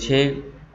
6,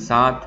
7,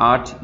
8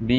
B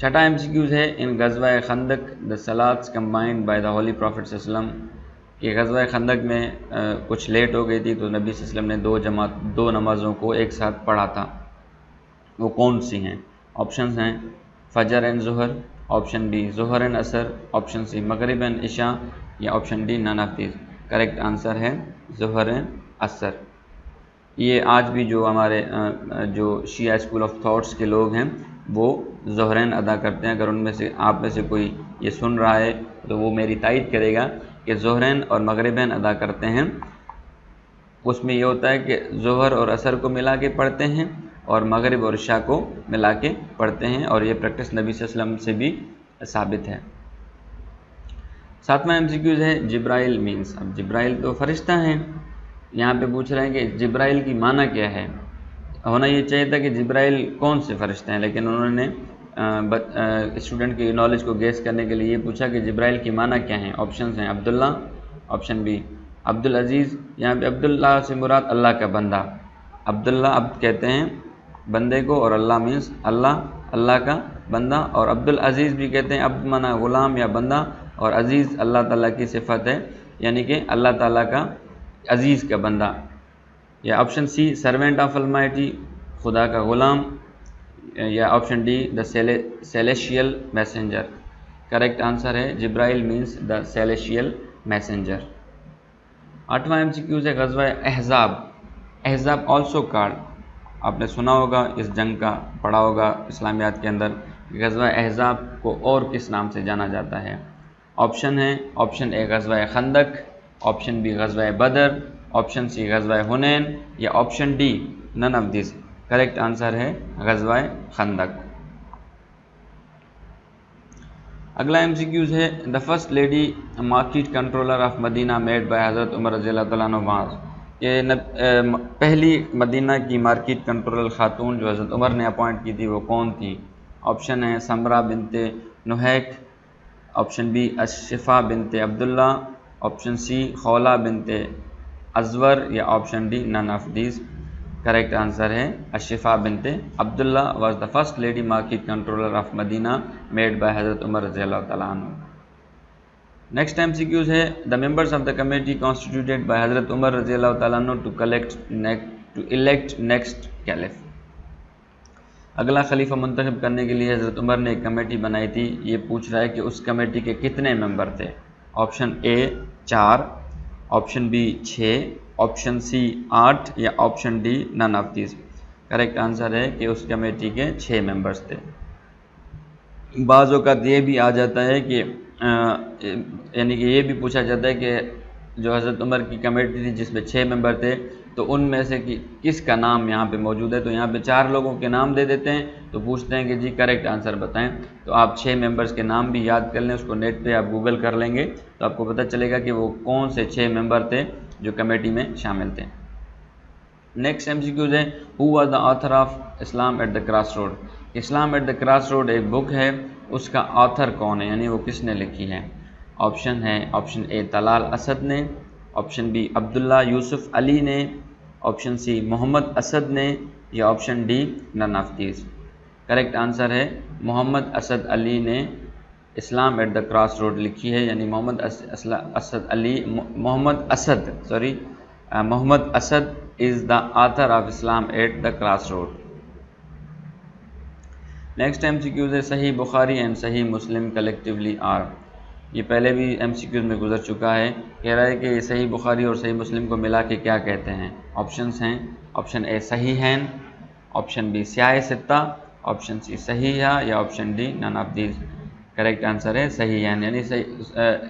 چھٹا MCQs ہے ان غزوہ خندق the salats combined by the holy prophet صلی اللہ علیہ وسلم کہ غزوہ خندق میں کچھ لیٹ ہو گئی تھی تو نبی صلی اللہ علیہ وسلم نے دو نمازوں کو ایک ساتھ پڑھا تھا، وہ کون سی ہیں؟ آپشنز ہیں فجر اینڈ ظہر، آپشن بی ظہر اینڈ عصر، آپشن سی مغرب اینڈ عشاء، یا option D none of these. Correct answer ہے ظہر اینڈ عصر۔ یہ آج بھی جو ہمارے جو شیعہ اسکول آف تھاٹس کے لوگ ہیں وہ ظہرین ادا کرتے ہیں۔ اگر ان میں سے آپ میں سے کوئی یہ سن رہا ہے تو وہ میری تائید کرے گا کہ ظہرین اور مغربین ادا کرتے ہیں۔ اس میں یہ ہوتا ہے کہ ظہر اور عصر کو ملا کے پڑھتے ہیں اور مغرب اور عشاء کو ملا کے پڑھتے ہیں، اور یہ پریکٹس نبی صلی اللہ علیہ وسلم سے بھی ثابت ہے۔ ساتواں MCQs ہے جبرائیل مینس۔ اب جبرائیل تو فرشتہ ہیں، یہاں پہ پوچھ رہے ہیں کہ جبرائیل کی معنی کیا ہے۔ ہونا یہ چاہیے تھا کہ جبرائیل کون سے فرشتے ہیں، لیکن انہوں نے اسٹوڈنٹ کی نالج کو گیس کرنے کے لیے یہ پوچھا کہ جبرائیل کی معنی کیا ہیں۔ آپشنز ہیں عبداللہ، آپشن بی عبدالعزیز، یہاں پہ عبداللہ سے مراد اللہ کا بندہ، عبداللہ عبد کہتے ہیں بندے کو، اور اللہ مینس اللہ کا بندہ، اور عبدالعزیز بھی کہتے ہیں عبد معنی غلام یا بندہ، اور عزیز اللہ تعالیٰ کی صفت ہے، یعنی کہ اللہ تعالیٰ کا عزیز کا بندہ۔ یا option C servant of almighty, خدا کا غلام، یا option D the celestial messenger. Correct answer ہے جبرائیل مینس دا سیلیشیل میسنجر۔ آٹھواں MCQs ہے غزوہ احزاب۔ احزاب آلسو کارڈ، آپ نے سنا ہوگا، اس جنگ کا پڑھا ہوگا اسلامیات کے اندر، غزوہ احزاب کو اور کس نام سے جانا جاتا ہے۔ آپشن ہے آپشن اے غزوہ خندق، آپشن بی غزوہ بدر، آپشن سی غزوہ حنین، یا option D none of these. Correct answer ہے غزوہ خندق۔ اگلا MCQs ہے the first lady market controller of Medina made by حضرت عمر رضی اللہ تعالیٰ عنہ واز۔ یہ پہلی مدینہ کی مارکیٹ کنٹرولر خاتون جو حضرت عمر نے اپوائنٹ کی تھی وہ کون تھی؟ آپشن ہے سمرہ بنت نحیک، آپشن بی اشفا بنت عبداللہ، آپشن سی خولہ بنت ازور، یا option D none of these. Correct answer ہے Shifa bint Abdullah was the first lady market controller of Medina made by حضرت عمر رضی اللہ تعالیٰ عنہ۔ نیکسٹ MCQs ہے the members of the committee constituted by حضرت عمر رضی اللہ تعالیٰ عنہ ٹو الیکٹ نیکسٹ کیلف۔ اگلا خلیفہ منتخب کرنے کے لیے حضرت عمر نے ایک کمیٹی بنائی تھی، یہ پوچھ رہا ہے کہ اس کمیٹی کے کتنے ممبر تھے۔ آپشن اے 4، آپشن بی 6، آپشن سی 8، یا option D none of these. Correct answer ہے کہ اس کمیٹی کے 6 ممبرس تھے۔ بعض اوقات یہ بھی آ جاتا ہے کہ یعنی کہ یہ بھی پوچھا جاتا ہے کہ جو حضرت عمر کی کمیٹی تھی جس میں 6 ممبر تھے تو ان میں سے کس کا نام یہاں پہ موجود ہے، تو یہاں پہ 4 لوگوں کے نام دے دیتے ہیں، تو پوچھتے ہیں کہ جی کریکٹ آنسر بتائیں، تو آپ 6 ممبرس کے نام بھی یاد کر لیں، اس کو نیٹ پہ آپ گوگل کر لیں گے تو آپ کو پتہ چلے گا کہ وہ کون سے 6 ممبر تھے جو کمیٹی میں شامل تھے۔ نیکسٹ MCQs ہے who was the author of Islam at the cross road. Islam at the cross road ایک بک ہے، اس کا آتھر کون ہے، یعنی وہ کس نے لکھی ہے۔ آپشن ہے آپشن اے طلال اسد نے، آپشن بی عبداللہ یوسف علی نے، آپشن سی محمد اسد نے، یا option D none of these. Correct answer ہے محمد اسد علی نے Islam at the cross road لکھی ہے، یعنی Muhammad Asad is the author of Islam at the cross road. Next MCQs ہے صحیح بخاری and صحیح مسلم کلیکٹیولی آر۔ یہ پہلے بھی MCQs میں گزر چکا ہے، کہہ رہا ہے کہ یہ صحیح بخاری اور صحیح مسلم کو ملا کے کیا کہتے ہیں۔ آپشنز ہیں آپشن اے صحیحین، آپشن بی سیاہ ستہ، آپشن سی صحیحہ، یا option D none of these. Correct answer ہے صحیحین، یعنی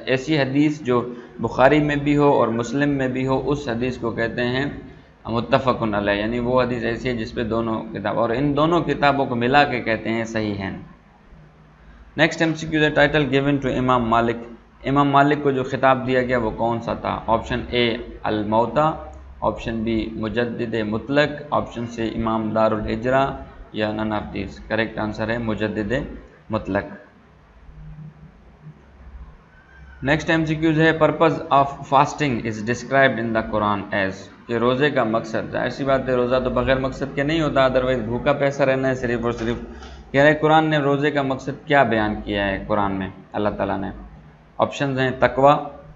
ایسی حدیث جو بخاری میں بھی ہو اور مسلم میں بھی ہو اس حدیث کو کہتے ہیں متفق علیہ، یعنی وہ حدیث ایسی ہے جس پہ دونوں کتاب، اور ان دونوں کتابوں کو ملا کے کہتے ہیں صحیحین۔ نیکسٹ MCQ ہے ٹائٹل گیون ٹو امام مالک۔ امام مالک کو جو خطاب دیا گیا وہ کون سا تھا۔ آپشن اے الموتا، آپشن بی مجدد مطلق، آپشن سی امام دار الحجرہ، یا نن آف دیز۔ کریکٹ آنسر ہے مجدد مطلق۔ نیکسٹ MCQs ہے purpose of fasting is described in the Quran as, کہ روزے کا مقصد، ظاہر سی بات ہے روزہ تو بغیر مقصد کے نہیں ہوتا، ادروائز بھوکا پیسہ رہنا ہے صرف اور صرف، کہہ رہے قرآن نے روزے کا مقصد کیا بیان کیا ہے قرآن میں اللہ تعالیٰ نے؟ آپشنز ہیں تقوی،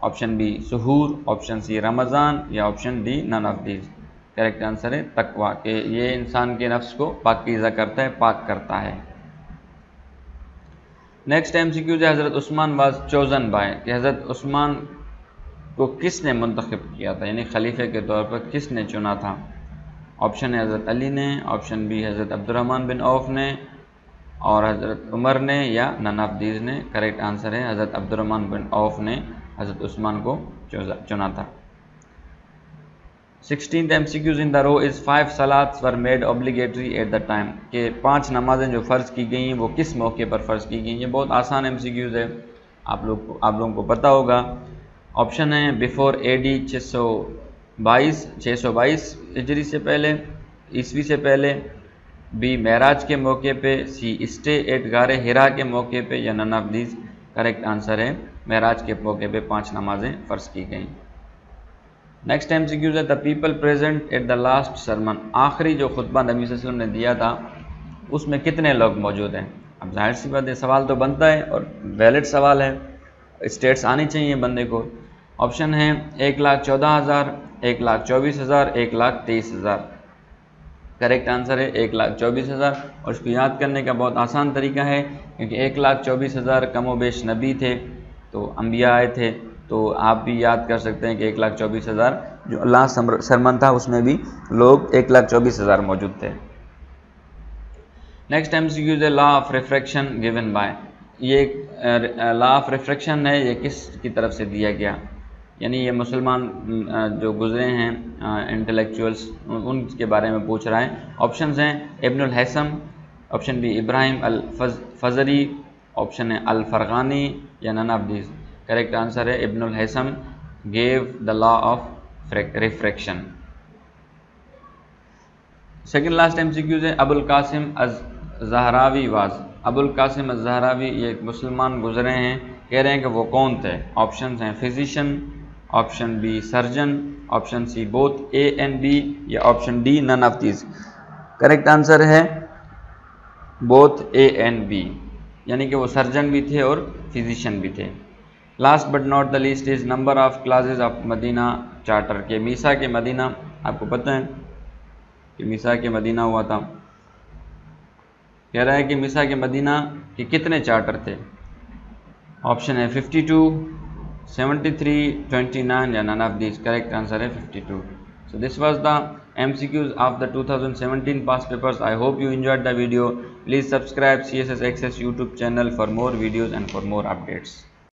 آپشن بی سحور، آپشن سی رمضان، یا option D none of these. Correct answer ہے تقوی، کہ یہ انسان کے نفس کو پاکیزہ کرتا ہے، پاک کرتا ہے۔ نیکسٹ MCQ ہے حضرت عثمان واز چوزن بائی، کہ حضرت عثمان کو کس نے منتخب کیا تھا، یعنی خلیفہ کے طور پر کس نے چنا تھا؟ آپشن ہے حضرت علی نے، آپشن بی حضرت عبد الرحمن بن عوف نے، اور حضرت عمر نے، یا نن آف دیز نے۔ کریکٹ آنسر ہے حضرت عبد الرحمن بن عوف نے حضرت عثمان کو چنا تھا۔ 16th MCQs in the row is 5 salats were made obligatory at the time، کہ 5 نمازیں جو فرض کی گئی ہیں وہ کس موقع پر فرض کی گئی ہیں؟ یہ بہت آسان MCQs ہے، آپ لوگوں کو پتہ ہوگا۔ آپشن ہے بیفور AD 622 ہجری سے پہلے، عیسوی سے پہلے، بی معراج کے موقع پہ، سی اسٹے ایٹ غار ہرا کے موقع پہ، یا نن آف دیز۔ کریکٹ آنسر ہے معراج کے موقع پہ 5 نمازیں فرض کی گئیں۔ نیکسٹ MCQ ہے the people present at the last sermon, آخری جو خطبہ نبی صلی اللہ علیہ وسلم نے دیا تھا اس میں کتنے لوگ موجود ہیں؟ اب ظاہر سی بات ہے سوال تو بنتا ہے اور ویلڈ سوال ہے، اسٹیٹس آنی چاہیے بندے کو۔ آپشن ہے 1,14,000، 1,24,000، 1,23,000۔ کریکٹ آنسر ہے 1,24,000، اور اس کو یاد کرنے کا بہت آسان طریقہ ہے، کیونکہ 1,24,000 کم و بیش نبی تھے، تو انبیاء آئے تھے، تو آپ بھی یاد کر سکتے ہیں کہ 1,24,000 جو لاسٹ سرمن تھا اس میں بھی لوگ 1,24,000 موجود تھے۔ نیکسٹ MCQ ہے لا آف ریفریکشن گیون بائی، یہ لا آف ریفریکشن ہے، یہ کس کی طرف سے دیا گیا؟ یعنی یہ مسلمان جو گزرے ہیں انٹلیکچوئلس ان کے بارے میں پوچھ رہا ہے۔ آپشنز ہیں ابن الحیثم، آپشن بی ابراہیم الفزری، آپشن ہے الفرغانی، یا نن آف دیز۔ کریکٹ آنسر ہے Ibn al Haytham gave the law of refraction. Second last MCQ ہے ابو القاسم الزہراوی واز، ابو القاسم الزہراوی یہ ایک مسلمان گزرے ہیں، کہہ رہے ہیں کہ وہ کون تھے؟ آپشنز ہیں physician, option B surgeon, option see both A and B، یا option D none of these. Correct answer ہے بوتھ A and B، یعنی کہ وہ سرجن بھی تھے اور فزیشین بھی تھے۔ Last but not the least is number of clauses of Medina charter, کے میسا کے مدینہ آپ کو پتہ ہے کہ میسا کے مدینہ ہوا تھا، کہہ رہا ہے کہ میسا کے مدینہ کے کتنے چارٹر تھے؟ آپشن ہے 52، 73، 29، یا نن آف دیز۔ کریکٹ آنسر ہے 52۔ So this was the MCQs of the 2017 past papers. I hope you enjoyed the video. Please subscribe CSS Access YouTube channel for more videos and for more updates.